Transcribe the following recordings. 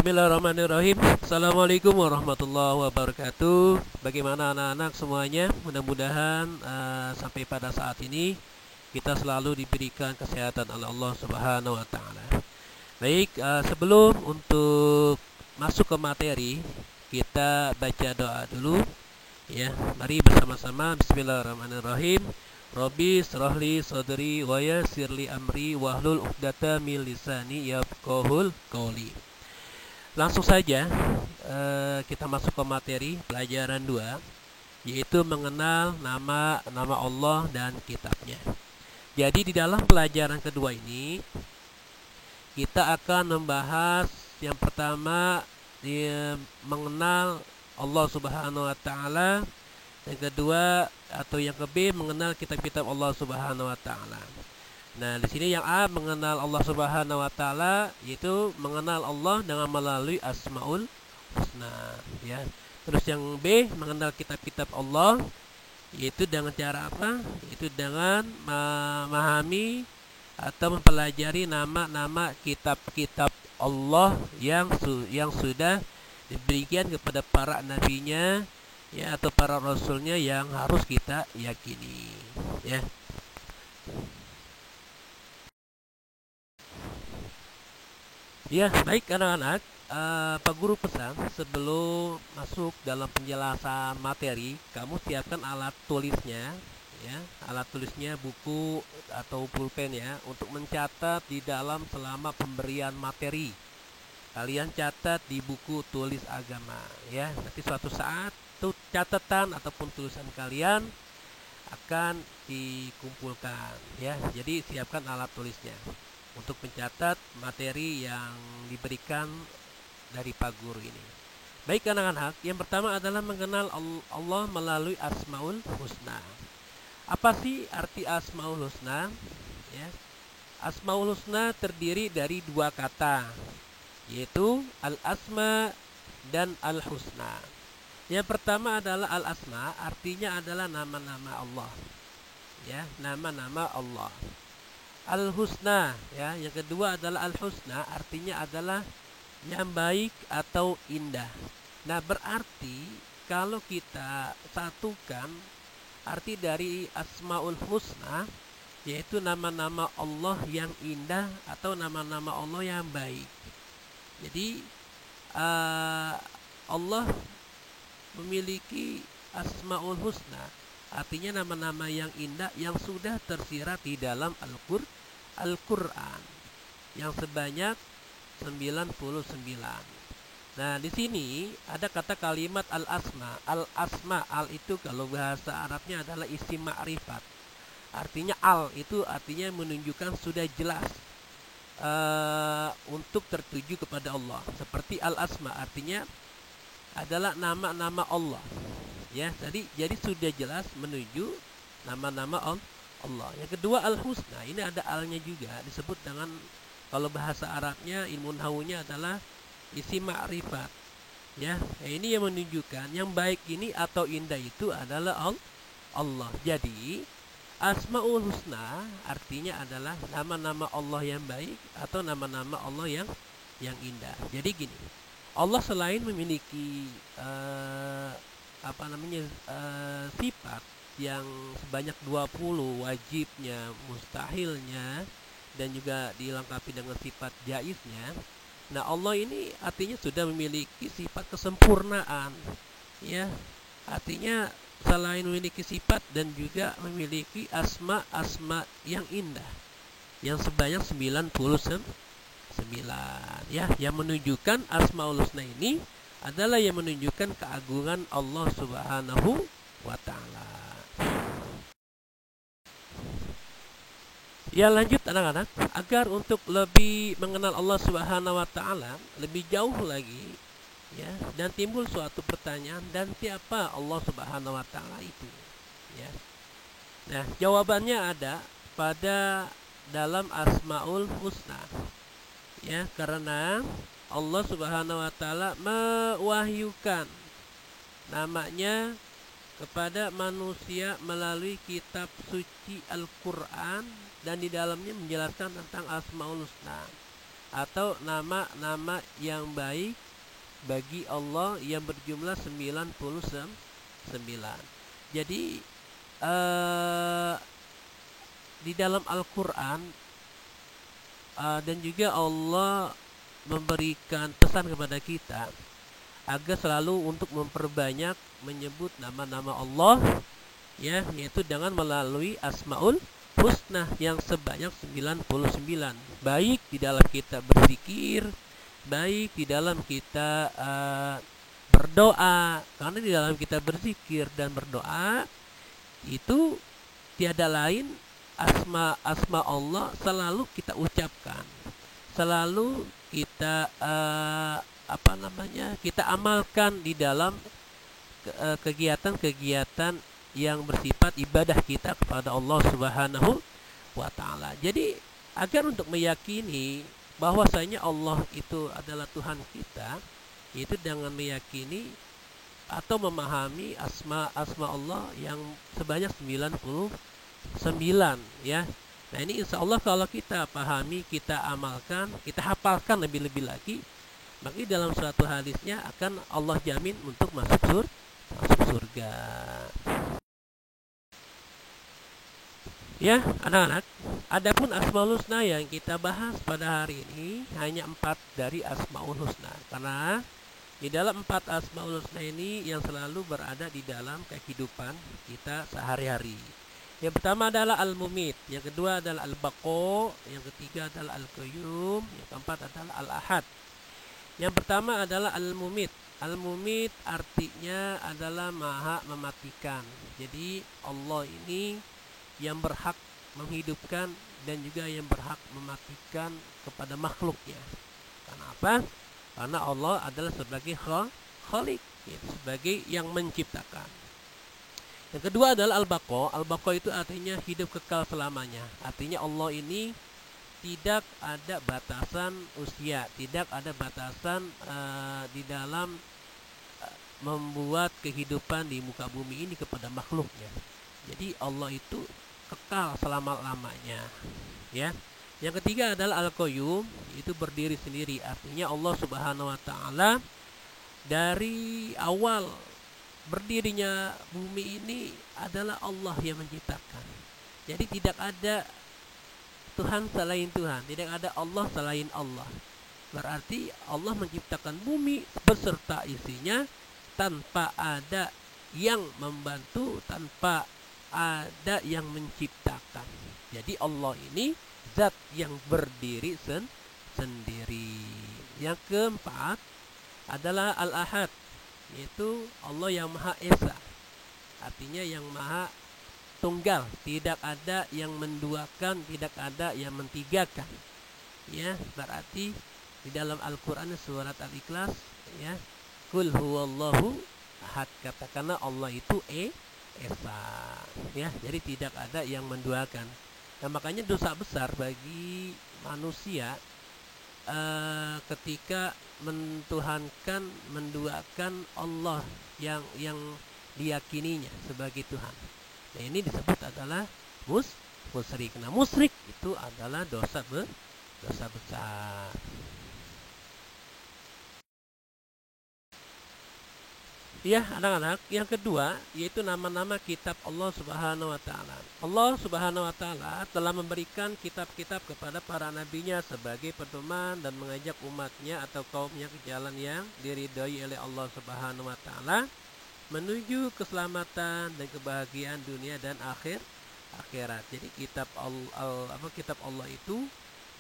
Bismillahirrahmanirrahim. Assalamualaikum warahmatullahi wabarakatuh. Bagaimana anak-anak semuanya? Mudah-mudahan sampai pada saat ini kita selalu diberikan kesehatan oleh Allah Subhanahu wa taala. Baik, sebelum untuk masuk ke materi, kita baca doa dulu ya. Mari bersama-sama. Bismillahirrahmanirrahim. Robbi shrahli sadri wa yassirli amri wahlul 'uqdatam min lisani yafqahul qawli. Langsung saja kita masuk ke materi pelajaran 2, yaitu mengenal nama Allah dan kitabnya. Jadi di dalam pelajaran kedua ini kita akan membahas yang pertama mengenal Allah Subhanahu wa taala, yang kedua atau yang ke-B mengenal kitab-kitab Allah Subhanahu wa taala. Nah, di sini yang A mengenal Allah Subhanahu wa taala, yaitu mengenal Allah dengan melalui Asmaul Husna, ya. Terus yang B mengenal kitab-kitab Allah, yaitu dengan cara apa? Yaitu dengan memahami atau mempelajari nama-nama kitab-kitab Allah yang sudah diberikan kepada para nabinya, ya, atau para rasulnya yang harus kita yakini, ya. Ya, baik anak-anak, Pak Guru pesan sebelum masuk dalam penjelasan materi, kamu siapkan alat tulisnya, ya, alat tulisnya buku atau pulpen ya, untuk mencatat di dalam selama pemberian materi. Kalian catat di buku tulis agama, ya. Nanti suatu saat tuh catatan ataupun tulisan kalian akan dikumpulkan, ya. Jadi siapkan alat tulisnya untuk mencatat materi yang diberikan dari Pak Guru ini. Baik anak-anak, yang pertama adalah mengenal Allah melalui Asmaul Husna. Apa sih arti Asmaul Husna? Ya. Asmaul Husna terdiri dari dua kata, yaitu Al-Asma dan Al-Husna. Yang pertama adalah Al-Asma, artinya adalah nama-nama Allah. Ya, nama-nama Allah. Al-Husna, ya, yang kedua adalah Al-Husna, artinya adalah yang baik atau indah. Nah, berarti kalau kita satukan arti dari Asmaul Husna, yaitu nama-nama Allah yang indah atau nama-nama Allah yang baik. Jadi Allah memiliki Asmaul Husna, artinya nama-nama yang indah yang sudah tersirat di dalam Al-Qur'an yang sebanyak 99. Nah, di sini ada kata kalimat al-asma. Al-asma, al itu kalau bahasa Arabnya adalah isim ma'rifat. Artinya al itu artinya menunjukkan sudah jelas untuk tertuju kepada Allah. Seperti al-asma artinya adalah nama-nama Allah. Ya, jadi sudah jelas menuju nama-nama Allah. Yang kedua Al-Husna, ini ada alnya juga, disebut dengan kalau bahasa Arabnya ilmu nahwunya adalah isim ma'rifat. Ya, ini yang menunjukkan yang baik ini atau indah itu adalah Allah. Jadi Asmaul Husna artinya adalah nama-nama Allah yang baik atau nama-nama Allah yang indah. Jadi gini, Allah selain memiliki sifat yang sebanyak 20, wajibnya, mustahilnya, dan juga dilengkapi dengan sifat jaiznya. Nah, Allah ini artinya sudah memiliki sifat kesempurnaan, ya. Artinya selain memiliki sifat dan juga memiliki asma yang indah yang sebanyak 99, ya, yang menunjukkan Asmaul Husna ini adalah yang menunjukkan keagungan Allah Subhanahu wa taala. Ya, lanjut anak-anak, agar untuk lebih mengenal Allah Subhanahu wa taala lebih jauh lagi, ya, dan timbul suatu pertanyaan, dan siapa Allah Subhanahu wa taala itu, ya. Nah, jawabannya ada pada dalam Asmaul Husna. Ya, karena Allah Subhanahu wa taala mewahyukan namanya kepada manusia melalui kitab suci Al-Qur'an, dan di dalamnya menjelaskan tentang Asmaul Husna. atau nama-nama yang baik bagi Allah yang berjumlah 99. Jadi di dalam Al-Quran dan juga Allah memberikan pesan kepada kita agar selalu untuk memperbanyak menyebut nama-nama Allah, ya, yaitu dengan melalui Asmaul Husna yang sebanyak 99, baik di dalam kita berzikir, baik di dalam kita berdoa. Karena di dalam kita berzikir dan berdoa itu tiada lain asma Allah selalu kita ucapkan, selalu kita kita amalkan di dalam kegiatan-kegiatan yang bersifat ibadah kita kepada Allah Subhanahu wa taala. Jadi agar untuk meyakini bahwasanya Allah itu adalah Tuhan kita, yaitu dengan meyakini atau memahami asma Allah yang sebanyak 99, ya. Nah, ini insya Allah kalau kita pahami, kita amalkan, kita hafalkan lebih-lebih lagi, maka dalam suatu hadisnya akan Allah jamin untuk masuk surga. Ya, anak-anak, adapun Asmaul Husna yang kita bahas pada hari ini hanya 4 dari Asmaul Husna. Karena di dalam 4 Asmaul Husna ini yang selalu berada di dalam kehidupan kita sehari-hari. Yang pertama adalah Al-Mumit, yang kedua adalah Al-Baqo, yang ketiga adalah Al-Qayyum, yang keempat adalah Al-Ahad. Yang pertama adalah Al-Mumit. Al-Mumit artinya adalah Maha mematikan. Jadi Allah ini yang berhak menghidupkan dan juga yang berhak mematikan kepada makhluknya. Kenapa? Karena Allah adalah sebagai Khalik, yaitu sebagai yang menciptakan. Yang kedua adalah Al-Baqo. Al-Baqo itu artinya hidup kekal selamanya. Artinya Allah ini tidak ada batasan usia, tidak ada batasan di dalam membuat kehidupan di muka bumi ini kepada makhluknya. Jadi Allah itu kekal selama-lamanya, ya. Yang ketiga adalah Al-Qayyum, itu berdiri sendiri. Artinya Allah Subhanahu wa taala dari awal berdirinya bumi ini adalah Allah yang menciptakan. Jadi tidak ada Tuhan selain Tuhan, tidak ada Allah selain Allah. Berarti Allah menciptakan bumi beserta isinya tanpa ada yang membantu, tanpa ada yang menciptakan. Jadi Allah ini zat yang berdiri sendiri. Yang keempat adalah Al-Ahad, yaitu Allah yang Maha Esa. Artinya yang Maha Tunggal, tidak ada yang menduakan, tidak ada yang mentigakan. Ya, berarti di dalam Al-Qur'an surat Al-Ikhlas, ya, Qul huwallahu ahad, katakanlah Allah itu Esa, ya. Jadi tidak ada yang menduakan. Nah, makanya dosa besar bagi manusia ketika mentuhankan, menduakan Allah yang diyakininya sebagai Tuhan. Nah, ini disebut adalah musyrik. Nah, musyrik itu adalah dosa besar. Ya, anak-anak, yang kedua yaitu nama-nama kitab Allah Subhanahu wa taala. Allah Subhanahu wa taala telah memberikan kitab-kitab kepada para nabinya sebagai pedoman dan mengajak umatnya atau kaumnya ke jalan yang diridhoi oleh Allah Subhanahu wa taala menuju keselamatan dan kebahagiaan dunia dan akhirat. Jadi kitab Allah itu,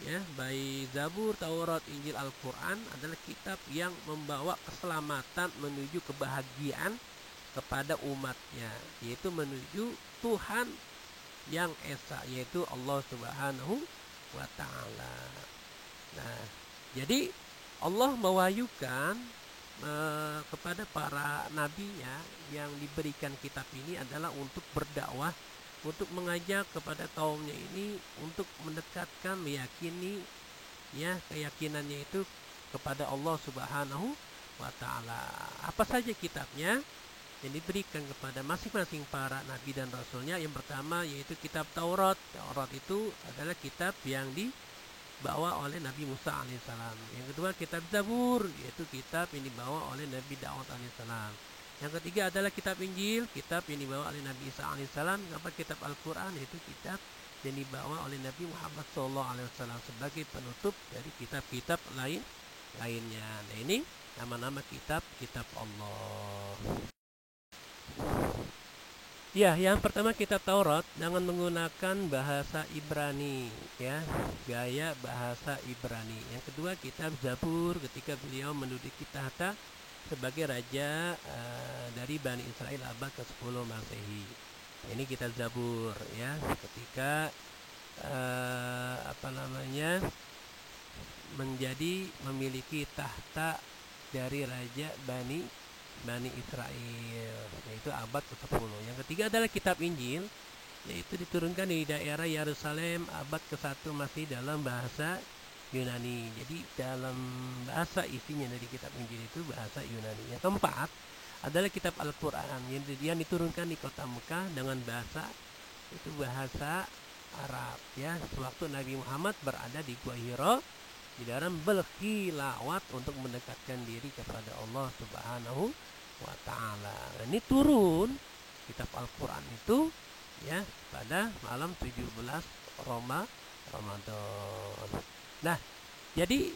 ya, baik Zabur, Taurat, Injil, Al-Quran adalah kitab yang membawa keselamatan menuju kebahagiaan kepada umatnya, yaitu menuju Tuhan yang Esa, yaitu Allah Subhanahu wa taala. Nah, jadi Allah mewahyukan kepada para nabinya yang diberikan kitab ini adalah untuk berdakwah, untuk mengajak kepada kaumnya ini untuk mendekatkan, meyakini, ya, keyakinannya itu kepada Allah Subhanahu wa taala. Apa saja kitabnya yang diberikan kepada masing-masing para nabi dan rasulnya? Yang pertama yaitu kitab Taurat. Taurat itu adalah kitab yang dibawa oleh Nabi Musa alaihissalam. Yang kedua kitab Zabur, yaitu kitab yang dibawa oleh Nabi Daud alaihissalam. Yang ketiga adalah kitab Injil, kitab yang dibawa oleh Nabi Isa alaihissalam. Kitab Al-Quran, yaitu kitab yang dibawa oleh Nabi Muhammad SAW sebagai penutup dari kitab-kitab lainnya. Nah, ini nama-nama kitab Allah. Ya, yang pertama kitab Taurat dengan menggunakan bahasa Ibrani, ya, gaya bahasa Ibrani. Yang kedua kitab Zabur ketika beliau menduduki tahta sebagai raja dari Bani Israel abad ke-10 Masehi. Ini kitab Zabur, ya, ketika memiliki tahta dari raja Bani Israel, yaitu abad ke-10. Yang ketiga adalah kitab Injil, yaitu diturunkan di daerah Yerusalem abad ke-1 masih dalam bahasa Yunani. Jadi dalam bahasa isinya dari kitab Injil itu bahasa Yunani. Yang keempat adalah kitab Al-Quran yang diturunkan di kota Mekah dengan bahasa Arab, ya. Sewaktu Nabi Muhammad berada di Gua Hira di dalam berkhilawat untuk mendekatkan diri kepada Allah Subhanahu wa Ta'ala. Ini turun kitab Al-Quran itu, ya, pada malam 17 Ramadan. Nah, jadi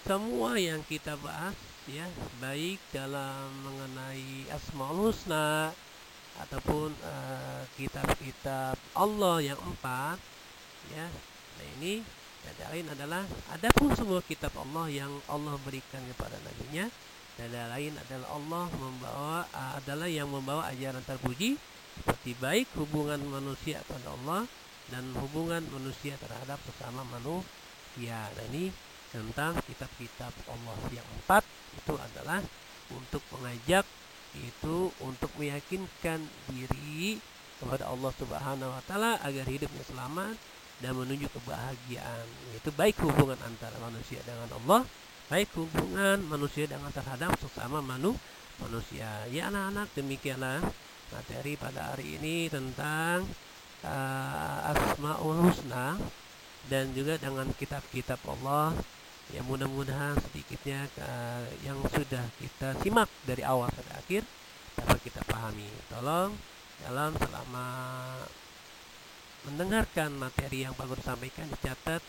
semua yang kita bahas, ya, baik dalam mengenai Asmaul Husna ataupun kitab-kitab Allah yang 4, ya. Nah, ini ada lain adalah adapun semua kitab Allah yang Allah berikan kepada nabinya, dan lain adalah yang membawa ajaran terpuji seperti baik hubungan manusia kepada Allah dan hubungan manusia terhadap sesama manusia. Nah, ini tentang kitab-kitab Allah yang 4 itu adalah untuk mengajak, itu untuk meyakinkan diri kepada Allah Subhanahu wa Ta'ala agar hidupnya selamat dan menuju kebahagiaan, yaitu baik hubungan antara manusia dengan Allah, baik hubungan manusia dengan terhadap sesama manusia. Ya anak-anak, demikianlah materi pada hari ini tentang Asmaul Husna dan juga dengan kitab-kitab Allah. Ya, mudah-mudahan sedikitnya yang sudah kita simak dari awal sampai akhir dapat kita pahami. Tolong dalam selama mendengarkan materi yang Pak Guru sampaikan dicatat,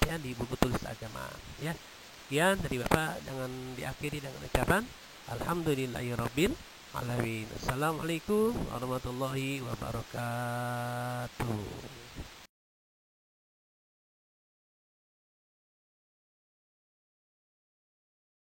ya, di buku tulis agama, ya. Sekian dari Bapak dengan diakhiri dengan ucapan alhamdulillahirabbil alamin. Assalamualaikum warahmatullahi wabarakatuh.